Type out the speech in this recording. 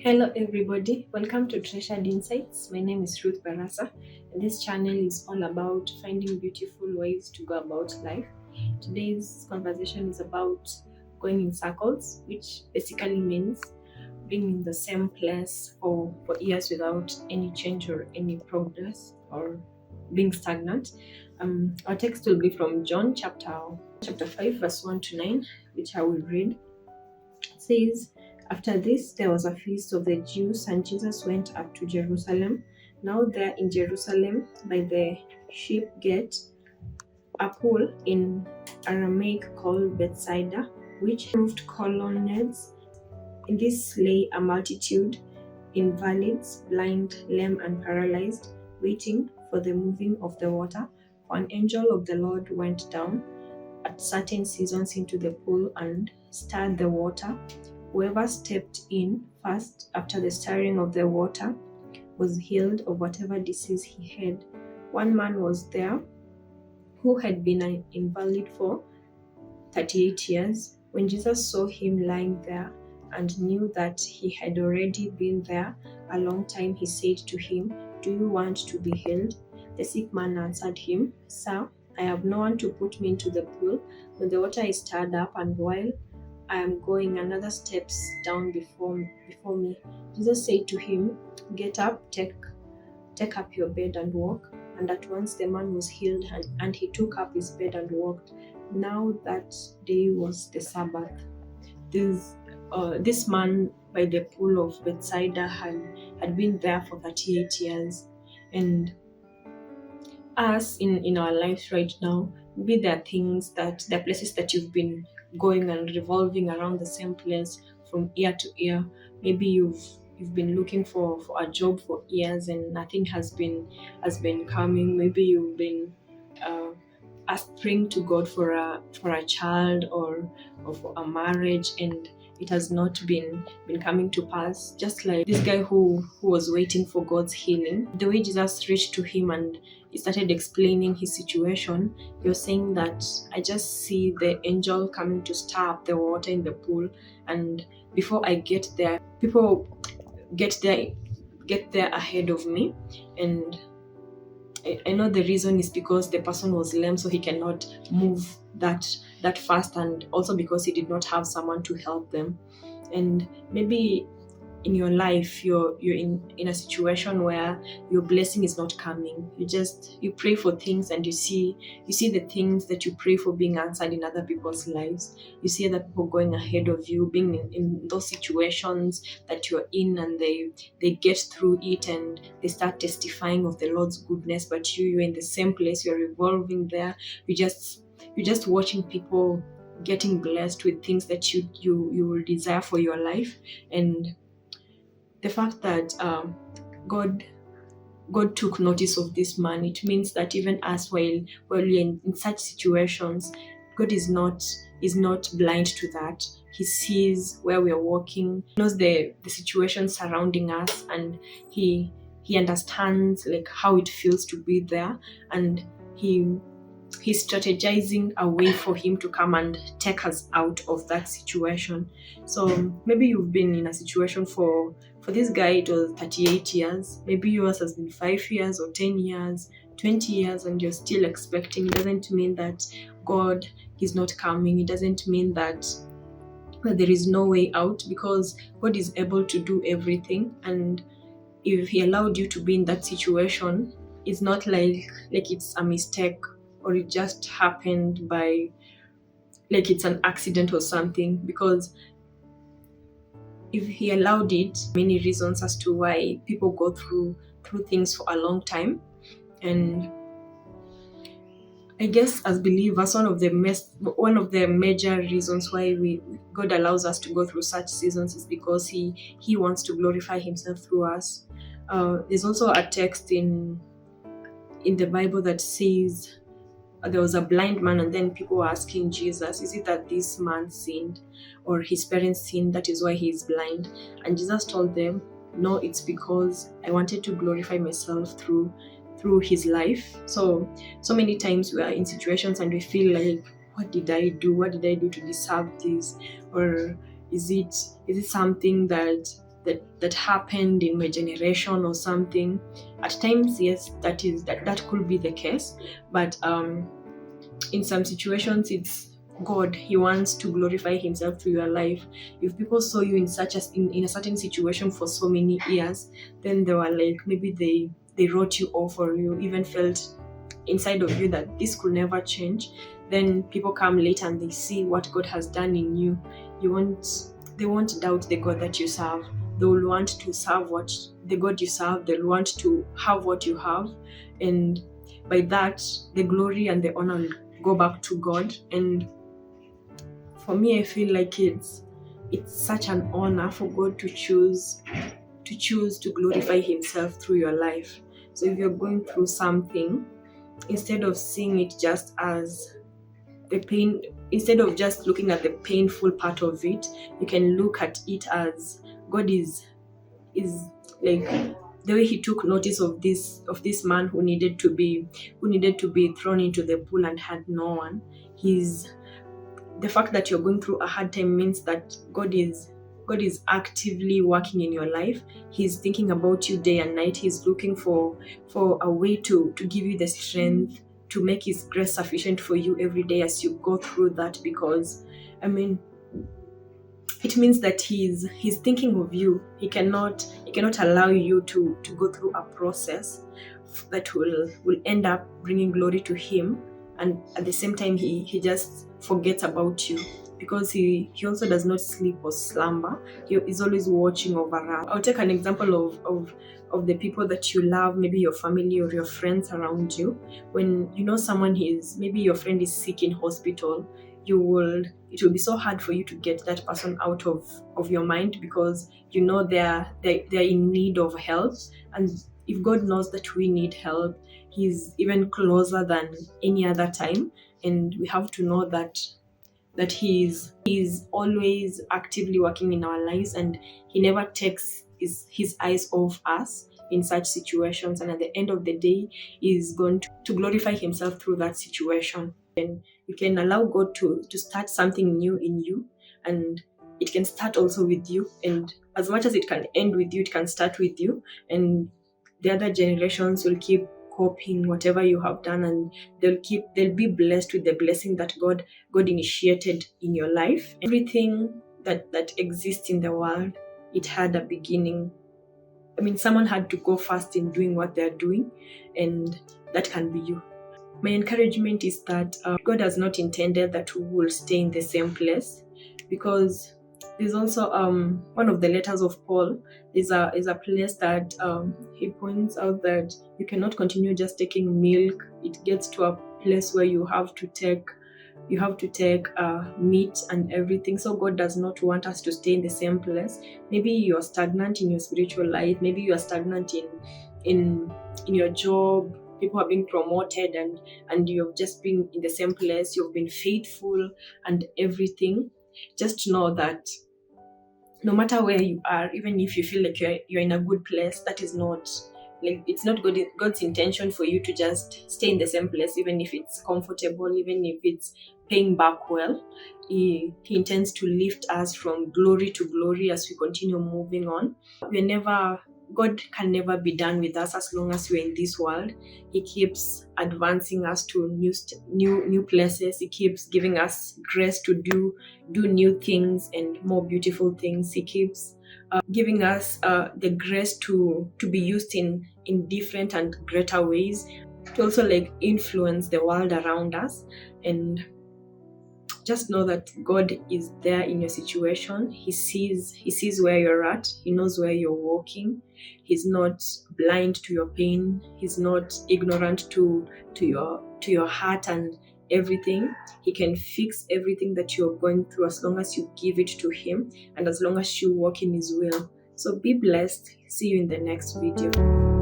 Hello, everybody. Welcome to Treasured Insights. My name is Ruth Barasa, and this channel is all about finding beautiful ways to go about life. Today's conversation is about going in circles, which basically means being in the same place for years without any change or any progress or being stagnant. Our text will be from John chapter 5, verse 1 to 9, which I will read. It says, after this, there was a feast of the Jews, and Jesus went up to Jerusalem. Now, there in Jerusalem, by the sheep gate, a pool in Aramaic called Bethsaida, which proved colonnades. In this lay a multitude, invalids, blind, lame, and paralyzed, waiting for the moving of the water. For an angel of the Lord went down at certain seasons into the pool and stirred the water. Whoever stepped in first after the stirring of the water was healed of whatever disease he had. One man was there who had been an invalid for 38 years. When Jesus saw him lying there and knew that he had already been there a long time, he said to him, "Do you want to be healed?" The sick man answered him, "Sir, I have no one to put me into the pool when the water is stirred up, and while I am going, another steps down before me." Jesus said to him, "Get up, take up your bed and walk." And at once the man was healed, and he took up his bed and walked. Now that day was the Sabbath. This man by the pool of Bethsaida had been there for 38 years. And us in our lives right now, maybe there are places that you've been going and revolving around the same place from year to year. Maybe you've been looking for a job for years and nothing has been coming. Maybe you've been asking to God for a child or for a marriage, and it has not been coming to pass. Just like this guy who was waiting for God's healing, the way Jesus reached to him and he started explaining his situation, he was saying that, "I just see the angel coming to stir up the water in the pool, and before I get there, people get there ahead of me." And I know the reason is because the person was lame, so he cannot move that fast, and also because he did not have someone to help them. And maybe in your life you're in a situation where your blessing is not coming. You pray for things and you see the things that you pray for being answered in other people's lives. You see other people going ahead of you, being in those situations that you're in, and they get through it and they start testifying of the Lord's goodness, but you're in the same place, you're revolving there. You're just watching people getting blessed with things that you will desire for your life. And the fact that God took notice of this man, it means that even us, while we're in such situations, God is not blind to that. He sees where we are walking, knows the situation surrounding us, and he understands like how it feels to be there, and he's strategizing a way for him to come and take us out of that situation. So maybe you've been in a situation for this guy it was 38 years. Maybe yours has been 5 years or 10 years, 20 years, and you're still expecting. It doesn't mean that God is not coming. It doesn't mean that there is no way out, because God is able to do everything. And if he allowed you to be in that situation, it's not like it's a mistake or it just happened by like it's an accident or something. Because if he allowed it, many reasons as to why people go through things for a long time. And I guess as believers, one of the major reasons why God allows us to go through such seasons is because he wants to glorify himself through us. There's also a text in the Bible that says there was a blind man, and then people were asking Jesus, is it that this man sinned or his parents sinned, that is why he is blind? And Jesus told them, no, it's because I wanted to glorify myself through his life. So many times we are in situations and we feel like, what did I do to deserve this? Or is it something that that happened in my generation or something. At times, yes, that could be the case, but in some situations it's God. He wants to glorify himself through your life. If people saw you in in a certain situation for so many years, then they were like, maybe they wrote you off, or you even felt inside of you that this could never change. Then people come later and they see what God has done in you. They won't doubt the God that you serve. They will want to serve what the God you serve. They'll want to have what you have, and by that the glory and the honor will go back to God. And for me, I feel like it's such an honor for God to choose to glorify himself through your life. So if you're going through something, instead of seeing it just as the pain, instead of just looking at the painful part of it, you can look at it as God is like the way he took notice of this man who needed to be thrown into the pool and had no one. The fact that you're going through a hard time means that God is actively working in your life. He's thinking about you day and night. He's looking for a way to give you the strength, to make his grace sufficient for you every day as you go through that. Because it means that he's thinking of you. He cannot allow you to go through a process that will end up bringing glory to him, and at the same time he just forgets about you, because he also does not sleep or slumber. He is always watching over us. I'll take an example of the people that you love, maybe your family or your friends around you. When you know someone maybe your friend is sick in hospital, it will be so hard for you to get that person out of your mind, because you know they're in need of help. And if God knows that we need help, he's even closer than any other time. And we have to know that he's always actively working in our lives, and he never takes his eyes off us in such situations. And at the end of the day, he's going to glorify himself through that situation. And you can allow God to start something new in you, and it can start also with you. And as much as it can end with you, it can start with you, and the other generations will keep copying whatever you have done, and they'll be blessed with the blessing that God initiated in your life. Everything that exists in the world, it had a beginning. Someone had to go first in doing what they're doing, and that can be you. My encouragement is that God has not intended that we will stay in the same place, because there's also one of the letters of Paul is a place that he points out that you cannot continue just taking milk. It gets to a place where you have to take meat and everything. So God does not want us to stay in the same place. Maybe you're stagnant in your spiritual life. Maybe you are stagnant in your job. People are being promoted, and you've just been in the same place. You've been faithful and everything. Just know that no matter where you are, even if you feel like you're in a good place, that is not, like, it's not God's intention for you to just stay in the same place, even if it's comfortable, even if it's paying back well. He intends to lift us from glory to glory as we continue moving on. God can never be done with us as long as we're in this world. He keeps advancing us to new places. He keeps giving us grace to do new things and more beautiful things. He keeps giving us the grace to be used in different and greater ways, to also influence the world around us. And just know that God is there in your situation. He sees where you're at. He knows where you're walking. He's not blind to your pain. He's not ignorant to your heart and everything. He can fix everything that you're going through as long as you give it to him, and as long as you walk in his will. So be blessed. See you in the next video.